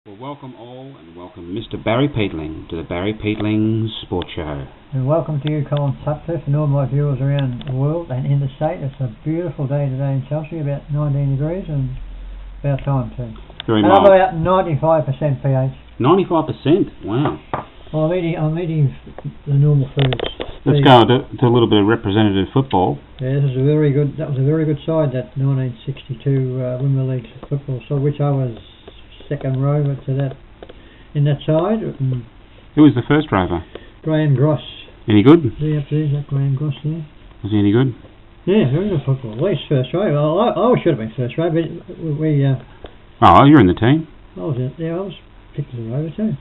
Well, welcome all, and welcome Mr. Barry Peatling to the Barry Peatling Sports Show. And welcome to you, Colin Sutcliffe, and all my viewers around the world and in the state. It's a beautiful day today in Chelsea, about 19 degrees, and about time too. Very and mild. I'm about 95% pH. 95%? Wow. Well, I'm eating the normal foods. Let's go to a little bit of representative football. Yeah, that was a very good side, that 1962 Women's League football side, which I was second rover to that in that side. Who was the first rover? Graham Gross. Any good? There's that Graham Gross there. Was he any good? Yeah, very good football. At least first row. I should have been first row, but we. Oh, you're in the team. I was picked as a rover too.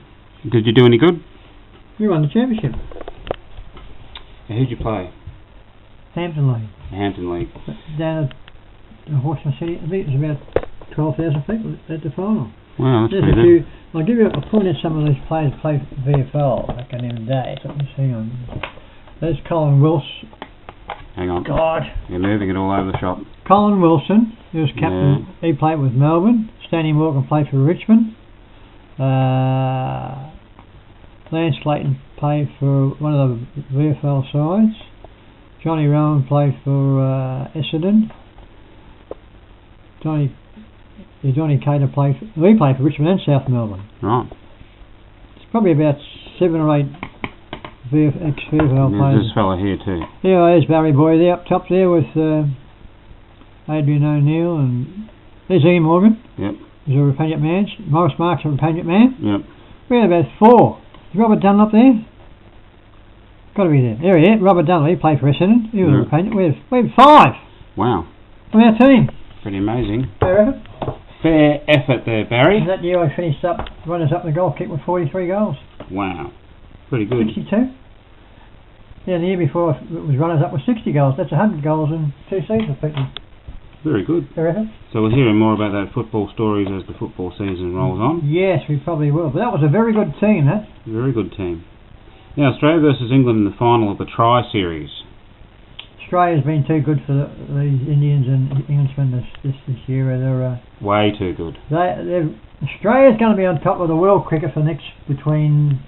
Did you do any good? We won the championship. Who'd you play? Hampton League. Hampton League. Down at Horsham City. I think it was about 12,000 people at the final. Wow, that's pretty good. I'll point out some of these players who played for VFL back in the day. So let me see on. There's Colin Wilson. Hang on. God. You're moving it all over the shop. Colin Wilson, he was captain. Yeah. He played with Melbourne. Stanley Morgan played for Richmond. Lance Clayton played for one of the VFL sides. Johnny Rowan played for Essendon. Johnny Cater played for Richmond and South Melbourne. Right. It's probably about 7 or 8 ex-VFL players. There's this fella here too. Yeah, there's Barry Boy there up top there with Adrian O'Neill, and there's Ian Morgan. Yep. He's a Repentant Man. Morris Marks, a Repentant Man. Yep. We had about 4. Is Robert Dunlop there? Got to be there. There he is. Robert Dunlop, he played for Essendon. He was a Repentant. We had 5. Wow. On our team. Pretty amazing. Fair effort. Fair effort there, Barry. That year I finished runners up in the goal kick with 43 goals. Wow. Pretty good. 62. Yeah, the year before it was runners up with 60 goals. That's 100 goals in 2 seasons, people. Very good. Fair effort. So we'll hear more about that football stories as the football season rolls on. Yes, we probably will. But that was a very good team, that. Very good team. Now, Australia versus England in the final of the Tri-Series. Australia's been too good for these Indians and Englishmen this year. They're way too good. Australia's going to be on top of the world cricket for next between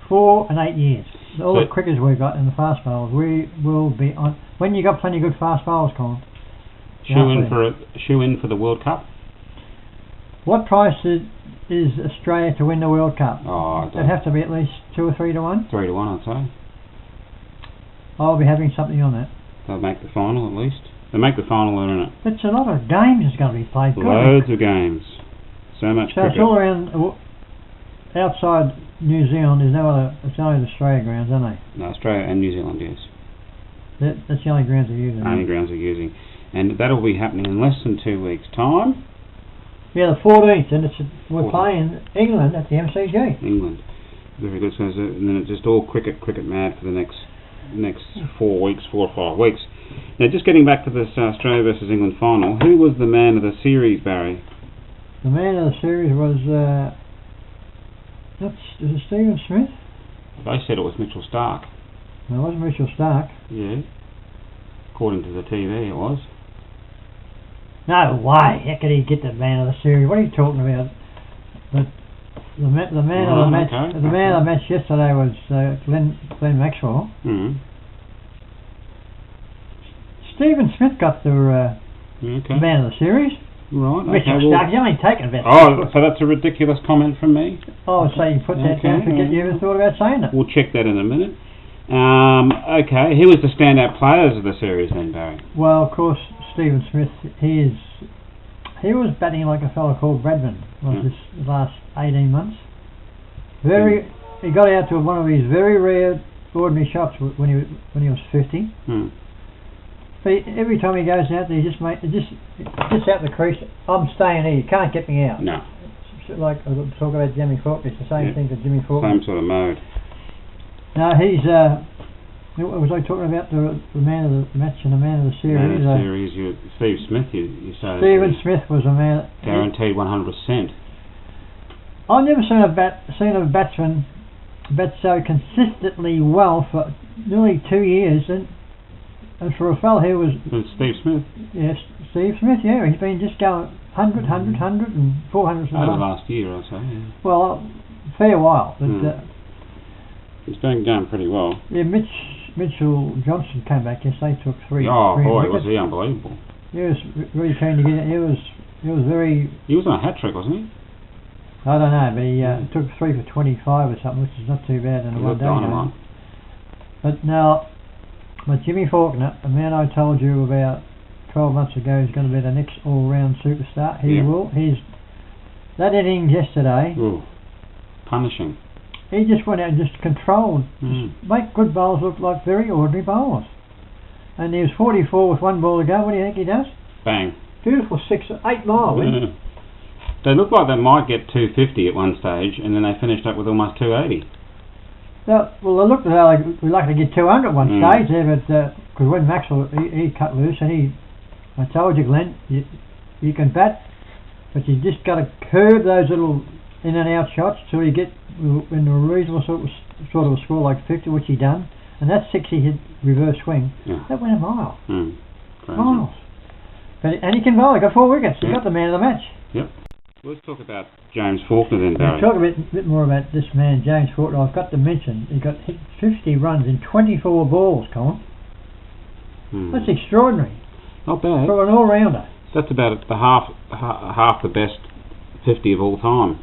4 and 8 years. All the cricketers we've got and the fast bowlers, we will be on. When you got plenty of good fast bowlers, Colin. Shoe in for the World Cup. What price is Australia to win the World Cup? It'd have to be at least 2 or 3 to 1. 3 to 1, I'd say. I'll be having something on that. They'll make the final at least. They make the final, they're in it. It's a lot of games that's going to be played. Loads of games. So much cricket. It's all around outside New Zealand. There's no other. It's only the Australia grounds, aren't they? No, Australia and New Zealand, yes. That's the only grounds they're using. Only grounds they're using. And that'll be happening in less than 2 weeks' time. Yeah, the 14th, and we're playing England at the MCG. England. Very good. So, and then it's just all cricket mad for the next 4 weeks, 4 or 5 weeks. Now, just getting back to this Australia versus England final, who was the man of the series, Barry? The man of the series was is it Stephen Smith? They said it was Mitchell Starc. No, it wasn't Mitchell Starc. Yeah. According to the TV, it was. No way! How could he get the man of the series? What are you talking about? The man of the match. Okay. The man of the match yesterday was Glenn Maxwell. Mm. Stephen Smith got the man of the series. Right. Mitchell Starc, he's only taken about. Oh, so that's a ridiculous comment from me. Oh, so you put that down. Forget you ever thought about saying it. We'll check that in a minute. Okay, who was the standout players of the series then, Barry? Well, of course, Stephen Smith. He was batting like a fellow called Bradman. This last 18 months. He got out to one of his very rare ordinary shots when he was 50. But every time he goes out there, he just out the crease. I'm staying here. You can't get me out. No. It's like I talk about Jimmy Faulkner. It's the same thing for Jimmy Faulkner. Same sort of mode. No, he's. Was I talking about the man of the match and the man of the series? Man of the series, Steve Smith. You say. Stephen Smith was a man. Guaranteed 100%. I've never seen a batsman bat so consistently well for nearly 2 years, and for a fellow who was. Steve Smith. Yes, Steve Smith, yeah, he's been just going 100, 100, 100 and 400 Over the last year or so, yeah. Well, fair while, but He's been going pretty well. yeah, Mitchell Johnson came back yesterday, took three. Oh three boy, wickets. was he unbelievable. He was really keen to get it. He was very. He was on a hat trick, wasn't he? I don't know, but he took 3 for 25 or something, which is not too bad in a one day game. But now, Jimmy Faulkner, a man I told you about 12 months ago, is going to be the next all-round superstar. He will. That innings yesterday. Ooh, punishing. He just went out and just controlled, just make good bowlers look like very ordinary bowlers. And he was 44 with one ball to go. What do you think he does? Bang. Beautiful 8 mile. They looked like they might get 250 at one stage, and then they finished up with almost 280. Well, they looked as though we'd like to get 200 at one stage there, but because when Maxwell he cut loose, and I told you, Glenn, you can bat, but you just got to curb those little in and out shots till you get in a reasonable sort of a score like 50, which he done, and that 60 hit reverse swing. Yeah. That went a mile. Miles. And he can bowl. He got 4 wickets. He got the man of the match. Yep. Let's talk about James Faulkner then, Barry. We'll talk a bit more about this man, James Faulkner. I've got to mention, he got hit 50 runs in 24 balls, Colin. That's extraordinary. Not bad. For an all-rounder. That's about the half the best 50 of all time.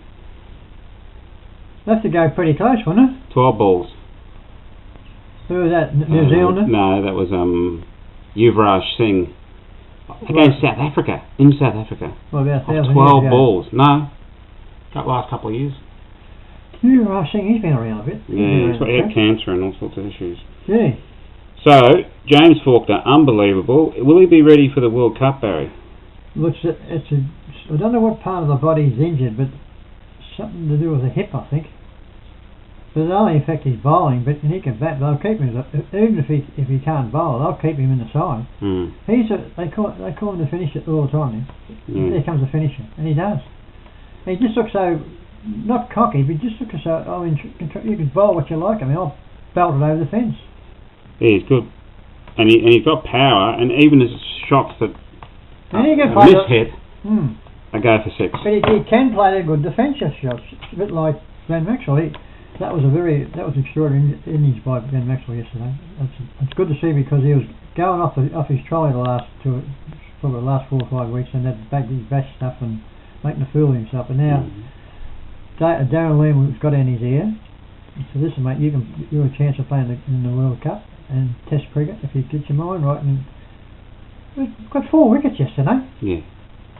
That's to go pretty close, wasn't it? 12 balls. Who was that? New Zealander? No, that was Yuvraj Singh. Against South Africa, in South Africa. What about 12 balls. No, last couple of years. Yuvraj Singh, he's been around a bit. Yeah, he had cancer and all sorts of issues. Yeah. So, James Faulkner, unbelievable. Will he be ready for the World Cup, Barry? Looks, I don't know what part of the body's injured, but something to do with the hip, I think. But it'll only affect his bowling, but he can bat. They'll keep him, even if he can't bowl, they'll keep him in the side. They call him the finisher all the time. Here comes the finisher, and he does. He just looks so, not cocky, but just looks so, you can bowl what you like. I mean, I'll belt it over the fence. Yeah, he's good. And he's got power, and even his shots that miss hit, I go for 6. But he can play the good defensive shots, a bit like Glenn Maxwell. That was extraordinary innings by Ben Maxwell yesterday. It's good to see because he was going off his trolley the last 4 or 5 weeks, and that his bash stuff and making a fool of himself. And now Darren Lehman's got in his ear. So listen, mate, you have a chance of playing in the World Cup and Test cricket if you get your mind right. And we've got 4 wickets yesterday. Yeah.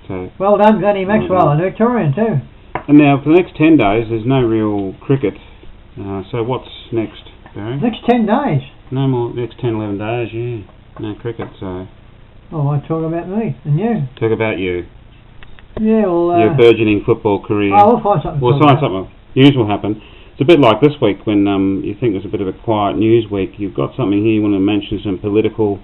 So well done, Glennie Maxwell, and Victorian too. And now for the next 10 days, there's no real cricket. So what's next, Barry? Next 10 days? No more, next 10, 11 days, yeah. No cricket, so... Oh, I talk about me, and you. Talk about you. Yeah, well... your burgeoning football career. Oh, we'll find something. We'll find something. News will happen. It's a bit like this week when you think there's a bit of a quiet news week. You've got something here, you want to mention some political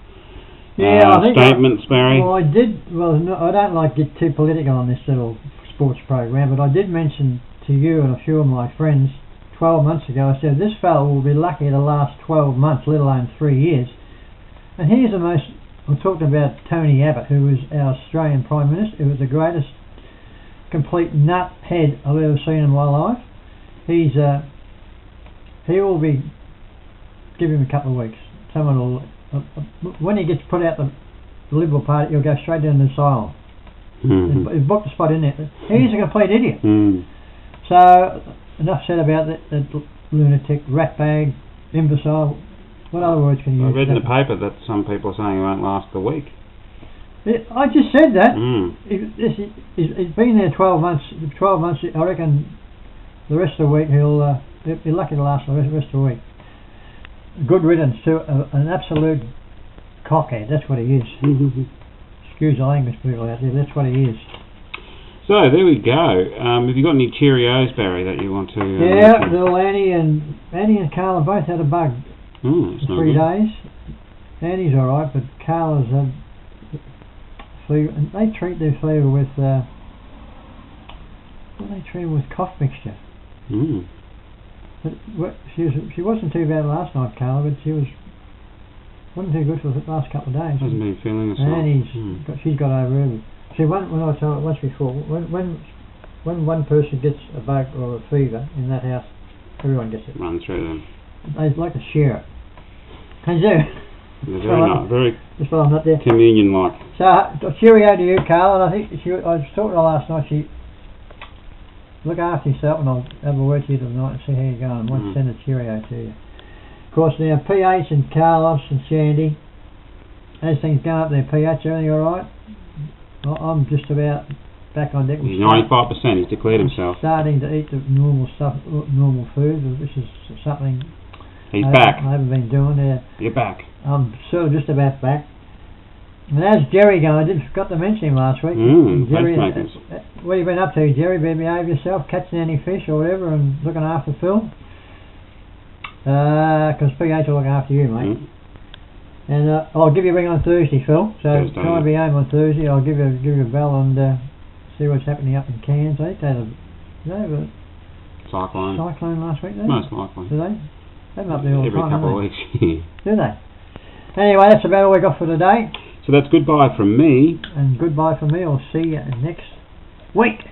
statements, Barry? Well, I don't like to get too political on this little sports program, but I did mention to you and a few of my friends 12 months ago, I said this fellow will be lucky the last 12 months, let alone 3 years. And here's the most, I'm talking about Tony Abbott, who was our Australian Prime Minister, who was the greatest complete nut head I've ever seen in my life. He will be, give him a couple of weeks. Someone will, when he gets put out the Liberal Party, he'll go straight down the asylum. He's booked a spot in there. He's a complete idiot. So, enough said about that lunatic, ratbag, imbecile. What other words can you use? I read in the paper that some people are saying he won't last a week. I just said that. He's been there 12 months. 12 months, I reckon the rest of the week he'll be lucky to last the rest of the week. Good riddance to an absolute cockhead. That's what he is. Excuse the language, people out there. That's what he is. So there we go. Have you got any Cheerios, Barry, that you want to? Yeah, little Annie and Carla both had a bug for 3 days. Annie's all right, but Carla's had fever. And they treat their fever with with cough mixture. But she wasn't too bad last night, Carla, but she was wasn't too good for the last couple of days. Hasn't been feeling herself. And she's got over early. See, when I told it once before, when one person gets a bug or a fever in that house, everyone gets it. Run through them. They'd like to share it. Can you? They're very just while I'm not there. communion-like. So, cheerio to you, Carl. And I think I was talking to her last night. She look after yourself, and I'll have a word to you tonight and see how you're going. I might send a cheerio to you. Of course, now PH and Carlos and Sandy, as things going up there, PH, everything all right? I'm just about back on deck. He's 95%. He's declared himself. Starting to eat the normal stuff, normal food, which is something. He's back. I haven't been doing it. You're back. I'm sort of just about back. And how's Jerry going? I forgot to mention him last week. Jerry, what have you been up to, Jerry? Behave yourself, catching any fish or whatever, and looking after Phil? Because PH will look after you, mate. And I'll give you a ring on Thursday, Phil. So try and be home on Thursday. I'll give you a bell and see what's happening up in Cairns. I think they had a cyclone last week, didn't they? Most likely. Do they? They're up there all the every time, couple of weeks. Do they? Anyway, that's about all we got for today. So that's goodbye from me. And goodbye from me. I'll see you next week.